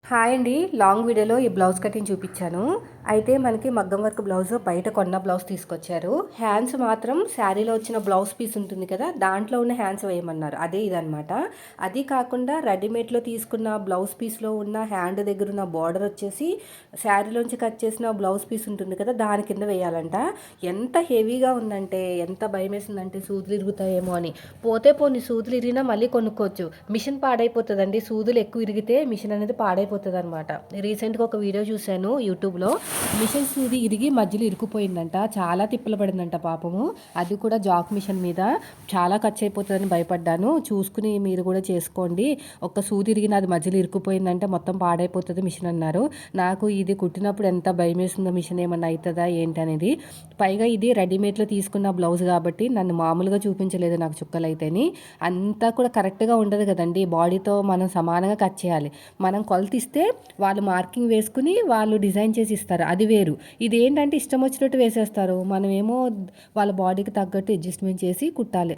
Hi అండి. Long వీడియోలో ఈ బ్లౌజ్ కటింగ్ చూపించాను. అయితే మనకి మగ్గం వర్క్ బ్లౌజ్ బయట కొన్న బ్లౌజ్ తీసుకొచ్చారు. హ్యాండ్స్ మాత్రం శారీలో వచ్చిన బ్లౌజ్ పీస్ ఉంటుంది కదా, దాంట్లో ఉన్న హ్యాండ్స్ వేయమన్నారు. అదే ఇదనమాట. అది కాకుండా రెడీమేడ్లో తీసుకున్న బ్లౌజ్ పీస్లో ఉన్న హ్యాండ్ దగ్గర ఉన్న బార్డర్ వచ్చేసి శారీలోంచి కట్ చేసిన బ్లౌజ్ పీస్ ఉంటుంది కదా, దాని కింద వేయాలంట. ఎంత హెవీగా ఉందంటే, ఎంత భయం వేసిందంటే సూదులు ఇరుగుతాయేమో అని. పోతే పోనీ సూదులు ఇరిగినా మళ్ళీ కొనుక్కోవచ్చు. మిషన్ పాడైపోతుందండి. సూదులు ఎక్కువ ఇరిగితే మిషన్ అనేది పాడైపోతుంది అనమాట. రీసెంట్గా ఒక వీడియో చూశాను యూట్యూబ్లో. మిషన్ సూది ఇరిగి మధ్యలో ఇరుక్కుపోయిందంట. చాలా తిప్పలు పడిందంట పాపము. అది కూడా జాక్ మిషన్ మీద. చాలా ఖర్చు అయిపోతుందని భయపడ్డాను. చూసుకుని మీరు కూడా చేసుకోండి. ఒక్క సూది ఇరిగిన అది మధ్యలో ఇరుక్కుపోయిందంటే మొత్తం పాడైపోతుంది మిషన్ అన్నారు. నాకు ఇది కుట్టినప్పుడు ఎంత భయం వేసిందో, మిషన్ ఏమన్నా అవుతుందా ఏంటి అనేది. పైగా ఇది రెడీమేడ్లో తీసుకున్న బ్లౌజ్ కాబట్టి నన్ను మామూలుగా చూపించలేదు నాకు చుక్కలు అయితేని. అంతా కూడా కరెక్ట్గా ఉండదు కదండి. బాడీతో మనం సమానంగా కట్ చేయాలి. మనం కొలత ఇస్తే వాళ్ళు మార్కింగ్ వేసుకుని వాళ్ళు డిజైన్ చేసి ఇస్తారు, అది వేరు. ఇది ఏంటంటే ఇష్టం వచ్చినట్టు వేసేస్తారు. మనమేమో వాళ్ళ బాడీకి తగ్గట్టు అడ్జస్ట్మెంట్ చేసి కుట్టాలి.